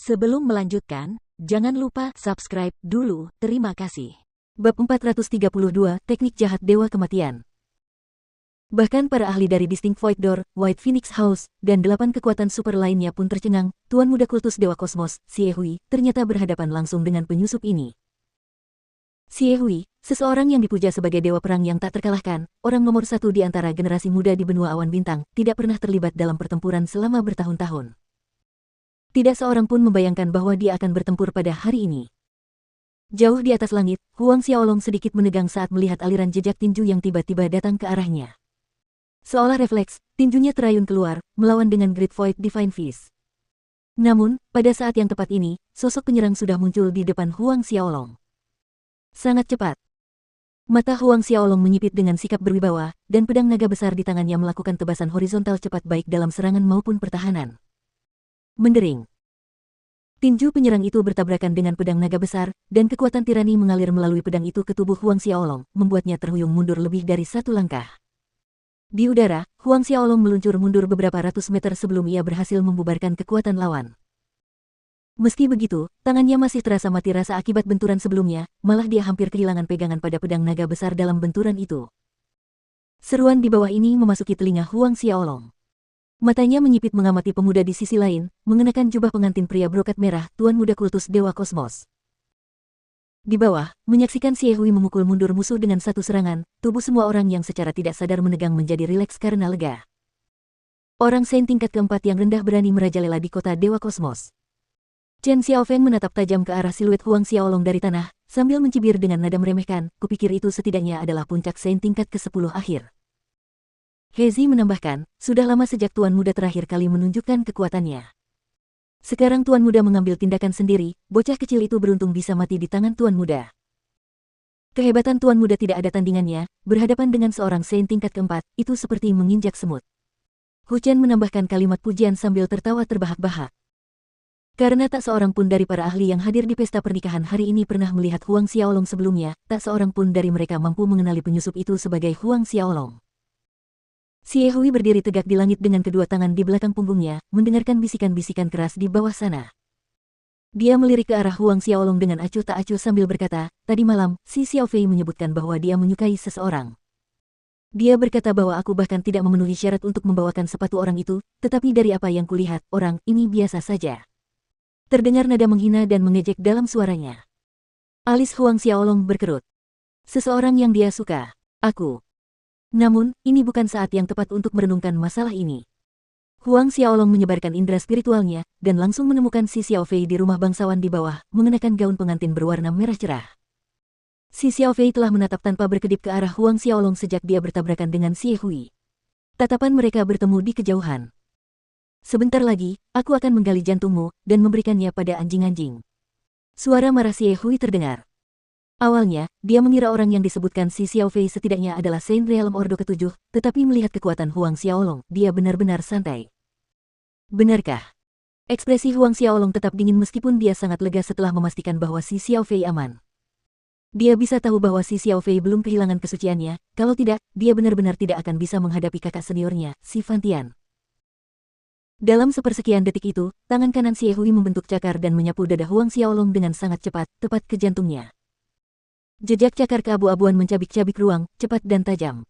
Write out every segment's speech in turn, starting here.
Sebelum melanjutkan, jangan lupa subscribe dulu, terima kasih. Bab 432, Teknik Jahat Dewa Kematian. Bahkan para ahli dari Distinct Void Door, White Phoenix House, dan 8 kekuatan super lainnya pun tercengang. Tuan Muda Kultus Dewa Kosmos, Xie Hui, ternyata berhadapan langsung dengan penyusup ini. Xie Hui, seseorang yang dipuja sebagai dewa perang yang tak terkalahkan, orang nomor satu di antara generasi muda di benua awan bintang, tidak pernah terlibat dalam pertempuran selama bertahun-tahun. Tidak seorang pun membayangkan bahwa dia akan bertempur pada hari ini. Jauh di atas langit, Huang Xiaolong sedikit menegang saat melihat aliran jejak tinju yang tiba-tiba datang ke arahnya. Seolah refleks, tinjunya terayun keluar, melawan dengan Great Void Divine Fist. Namun, pada saat yang tepat ini, sosok penyerang sudah muncul di depan Huang Xiaolong. Sangat cepat. Mata Huang Xiaolong menyipit dengan sikap berwibawa, dan pedang naga besar di tangannya melakukan tebasan horizontal cepat baik dalam serangan maupun pertahanan. Mendering. Tinju penyerang itu bertabrakan dengan pedang naga besar, dan kekuatan tirani mengalir melalui pedang itu ke tubuh Huang Xiaolong, membuatnya terhuyung mundur lebih dari satu langkah. Di udara, Huang Xiaolong meluncur mundur beberapa ratus meter sebelum ia berhasil membubarkan kekuatan lawan. Meski begitu, tangannya masih terasa mati rasa akibat benturan sebelumnya, malah dia hampir kehilangan pegangan pada pedang naga besar dalam benturan itu. Seruan di bawah ini memasuki telinga Huang Xiaolong. Matanya menyipit mengamati pemuda di sisi lain, mengenakan jubah pengantin pria brokat merah, Tuan Muda Kultus Dewa Kosmos. Di bawah, menyaksikan Xie Hui memukul mundur musuh dengan satu serangan, tubuh semua orang yang secara tidak sadar menegang menjadi rileks karena lega. Orang Saint tingkat keempat yang rendah berani merajalela di kota Dewa Kosmos. Chen Xiaofeng menatap tajam ke arah siluet Huang Xiaolong dari tanah, sambil mencibir dengan nada meremehkan, kupikir itu setidaknya adalah puncak Saint tingkat ke-10 akhir. Hezi menambahkan, sudah lama sejak Tuan Muda terakhir kali menunjukkan kekuatannya. Sekarang Tuan Muda mengambil tindakan sendiri, bocah kecil itu beruntung bisa mati di tangan Tuan Muda. Kehebatan Tuan Muda tidak ada tandingannya, berhadapan dengan seorang Saint tingkat keempat, itu seperti menginjak semut. Hu Chen menambahkan kalimat pujian sambil tertawa terbahak-bahak. Karena tak seorang pun dari para ahli yang hadir di pesta pernikahan hari ini pernah melihat Huang Xiaolong sebelumnya, tak seorang pun dari mereka mampu mengenali penyusup itu sebagai Huang Xiaolong. Xie Hui berdiri tegak di langit dengan kedua tangan di belakang punggungnya, mendengarkan bisikan-bisikan keras di bawah sana. Dia melirik ke arah Huang Xiaolong dengan acuh tak acuh sambil berkata, tadi malam, si Xiao Fei menyebutkan bahwa dia menyukai seseorang. Dia berkata bahwa aku bahkan tidak memenuhi syarat untuk membawakan sepatu orang itu, tetapi dari apa yang kulihat, orang ini biasa saja. Terdengar nada menghina dan mengejek dalam suaranya. Alis Huang Xiaolong berkerut. Seseorang yang dia suka, aku. Namun, ini bukan saat yang tepat untuk merenungkan masalah ini. Huang Xiaolong menyebarkan indera spiritualnya, dan langsung menemukan si Xiao Fei di rumah bangsawan di bawah, mengenakan gaun pengantin berwarna merah cerah. Si Xiao Fei telah menatap tanpa berkedip ke arah Huang Xiaolong sejak dia bertabrakan dengan Xie Hui. Tatapan mereka bertemu di kejauhan. Sebentar lagi, aku akan menggali jantungmu, dan memberikannya pada anjing-anjing. Suara marah Xie Hui terdengar. Awalnya, dia mengira orang yang disebutkan si Xiao Fei setidaknya adalah Saint Realm Ordo ke-7, tetapi melihat kekuatan Huang Xiaolong, dia benar-benar santai. Benarkah? Ekspresi Huang Xiaolong tetap dingin meskipun dia sangat lega setelah memastikan bahwa si Xiao Fei aman. Dia bisa tahu bahwa si Xiao Fei belum kehilangan kesuciannya, kalau tidak, dia benar-benar tidak akan bisa menghadapi kakak seniornya, si Fan Tian. Dalam sepersekian detik itu, tangan kanan Xie Hui membentuk cakar dan menyapu dada Huang Xiaolong dengan sangat cepat, tepat ke jantungnya. Jejak cakar keabu-abuan mencabik-cabik ruang, cepat dan tajam.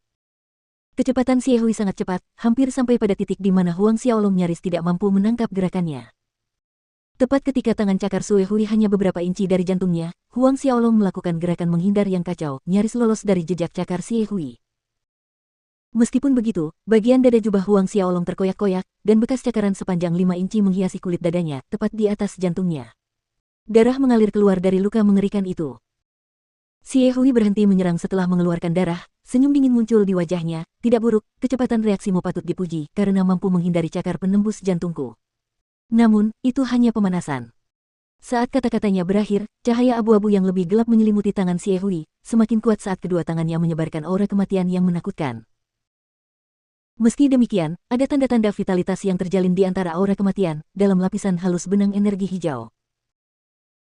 Kecepatan Xie Hui sangat cepat, hampir sampai pada titik di mana Huang Xiaolong nyaris tidak mampu menangkap gerakannya. Tepat ketika tangan cakar Xie Hui hanya beberapa inci dari jantungnya, Huang Xiaolong melakukan gerakan menghindar yang kacau, nyaris lolos dari jejak cakar Xie Hui. Meskipun begitu, bagian dada jubah Huang Xiaolong terkoyak-koyak, dan bekas cakaran sepanjang 5 inci menghiasi kulit dadanya, tepat di atas jantungnya. Darah mengalir keluar dari luka mengerikan itu. Xie Hui berhenti menyerang setelah mengeluarkan darah, senyum dingin muncul di wajahnya, tidak buruk, kecepatan reaksimu patut dipuji karena mampu menghindari cakar penembus jantungku. Namun, itu hanya pemanasan. Saat kata-katanya berakhir, cahaya abu-abu yang lebih gelap menyelimuti tangan Xie Hui, semakin kuat saat kedua tangannya menyebarkan aura kematian yang menakutkan. Meski demikian, ada tanda-tanda vitalitas yang terjalin di antara aura kematian, dalam lapisan halus benang energi hijau.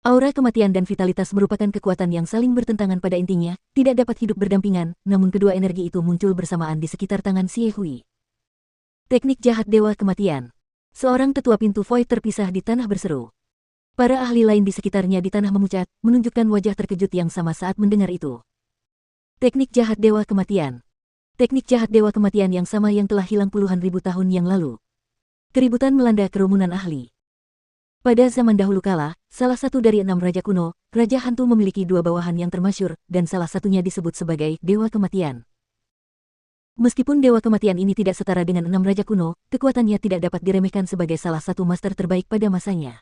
Aura kematian dan vitalitas merupakan kekuatan yang saling bertentangan pada intinya, tidak dapat hidup berdampingan, namun kedua energi itu muncul bersamaan di sekitar tangan Xie Hui. Teknik jahat Dewa Kematian. Seorang tetua pintu void terpisah di tanah berseru. Para ahli lain di sekitarnya di tanah memucat, menunjukkan wajah terkejut yang sama saat mendengar itu. Teknik jahat Dewa Kematian. Teknik jahat Dewa Kematian yang sama yang telah hilang puluhan ribu tahun yang lalu. Keributan melanda kerumunan ahli. Pada zaman dahulu kala, salah satu dari 6 raja kuno, Raja Hantu memiliki 2 bawahan yang termasyhur, dan salah satunya disebut sebagai Dewa Kematian. Meskipun Dewa Kematian ini tidak setara dengan 6 raja kuno, kekuatannya tidak dapat diremehkan sebagai salah satu master terbaik pada masanya.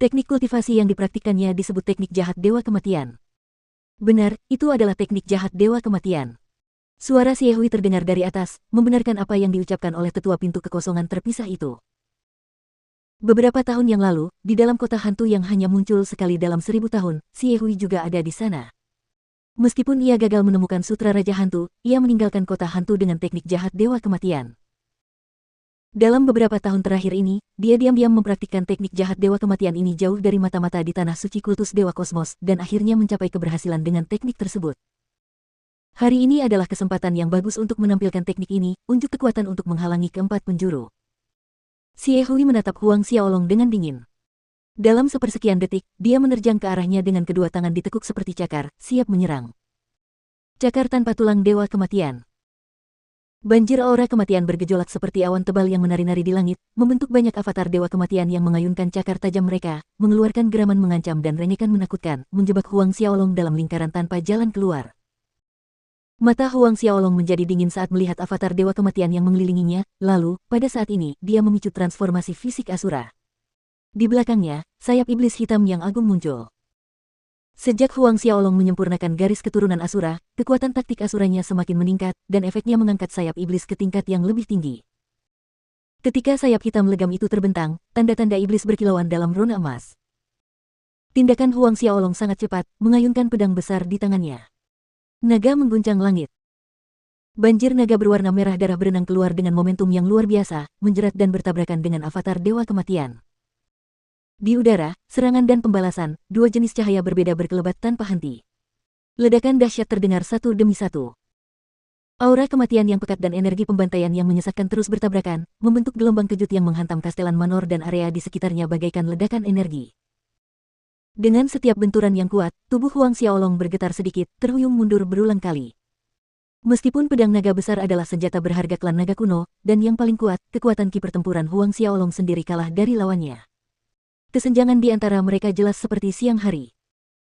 Teknik kultivasi yang dipraktikkannya disebut teknik jahat Dewa Kematian. Benar, itu adalah teknik jahat Dewa Kematian. Suara Xie Hui terdengar dari atas, membenarkan apa yang diucapkan oleh tetua pintu kekosongan terpisah itu. Beberapa tahun yang lalu, di dalam kota hantu yang hanya muncul sekali dalam 1000 tahun, Xie Hui juga ada di sana. Meskipun ia gagal menemukan sutra Raja Hantu, ia meninggalkan kota hantu dengan teknik jahat Dewa Kematian. Dalam beberapa tahun terakhir ini, dia diam-diam mempraktikkan teknik jahat Dewa Kematian ini jauh dari mata-mata di tanah suci kultus Dewa Kosmos, dan akhirnya mencapai keberhasilan dengan teknik tersebut. Hari ini adalah kesempatan yang bagus untuk menampilkan teknik ini, unjuk kekuatan untuk menghalangi keempat penjuru. Xie Hui menatap Huang Xiaolong dengan dingin. Dalam sepersekian detik, dia menerjang ke arahnya dengan kedua tangan ditekuk seperti cakar, siap menyerang. Cakar tanpa tulang Dewa Kematian. Banjir aura kematian bergejolak seperti awan tebal yang menari-nari di langit, membentuk banyak avatar Dewa Kematian yang mengayunkan cakar tajam mereka, mengeluarkan geraman mengancam dan rengekan menakutkan, menjebak Huang Xiaolong dalam lingkaran tanpa jalan keluar. Mata Huang Xiaolong menjadi dingin saat melihat avatar Dewa Kematian yang mengelilinginya, lalu, pada saat ini, dia memicu transformasi fisik Asura. Di belakangnya, sayap iblis hitam yang agung muncul. Sejak Huang Xiaolong menyempurnakan garis keturunan Asura, kekuatan taktik Asuranya semakin meningkat, dan efeknya mengangkat sayap iblis ke tingkat yang lebih tinggi. Ketika sayap hitam legam itu terbentang, tanda-tanda iblis berkilauan dalam rona emas. Tindakan Huang Xiaolong sangat cepat, mengayunkan pedang besar di tangannya. Naga mengguncang langit. Banjir naga berwarna merah darah berenang keluar dengan momentum yang luar biasa, menjerat dan bertabrakan dengan avatar Dewa Kematian. Di udara, serangan dan pembalasan, 2 jenis cahaya berbeda berkelebat tanpa henti. Ledakan dahsyat terdengar satu demi satu. Aura kematian yang pekat dan energi pembantaian yang menyesatkan terus bertabrakan, membentuk gelombang kejut yang menghantam Kastelan Manor dan area di sekitarnya bagaikan ledakan energi. Dengan setiap benturan yang kuat, tubuh Huang Xiaolong bergetar sedikit, terhuyung mundur berulang kali. Meskipun pedang naga besar adalah senjata berharga klan naga kuno, dan yang paling kuat, kekuatan ki pertempuran Huang Xiaolong sendiri kalah dari lawannya. Kesenjangan di antara mereka jelas seperti siang hari.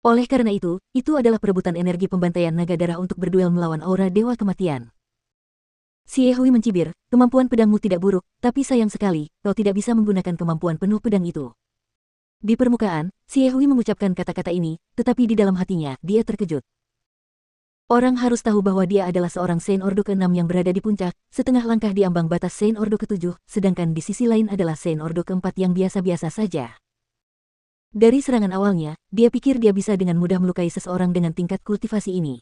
Oleh karena itu adalah perebutan energi pembantaian naga darah untuk berduel melawan aura Dewa Kematian. Xie Hui mencibir, kemampuan pedangmu tidak buruk, tapi sayang sekali, kau tidak bisa menggunakan kemampuan penuh pedang itu. Di permukaan, Xie Hui mengucapkan kata-kata ini, tetapi di dalam hatinya, dia terkejut. Orang harus tahu bahwa dia adalah seorang Saint Ordo ke-6 yang berada di puncak, setengah langkah di ambang batas Saint Ordo ke-7, sedangkan di sisi lain adalah Saint Ordo ke-4 yang biasa-biasa saja. Dari serangan awalnya, dia pikir dia bisa dengan mudah melukai seseorang dengan tingkat kultivasi ini.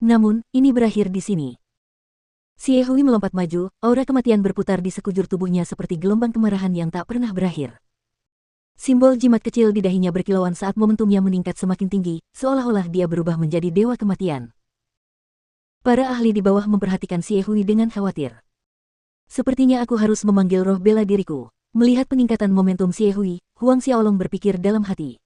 Namun, ini berakhir di sini. Xie Hui melompat maju, aura kematian berputar di sekujur tubuhnya seperti gelombang kemarahan yang tak pernah berakhir. Simbol jimat kecil di dahinya berkilauan saat momentumnya meningkat semakin tinggi, seolah-olah dia berubah menjadi Dewa Kematian. Para ahli di bawah memperhatikan Xie Hui dengan khawatir. Sepertinya aku harus memanggil roh bela diriku. Melihat peningkatan momentum Xie Hui, Huang Xiaolong berpikir dalam hati.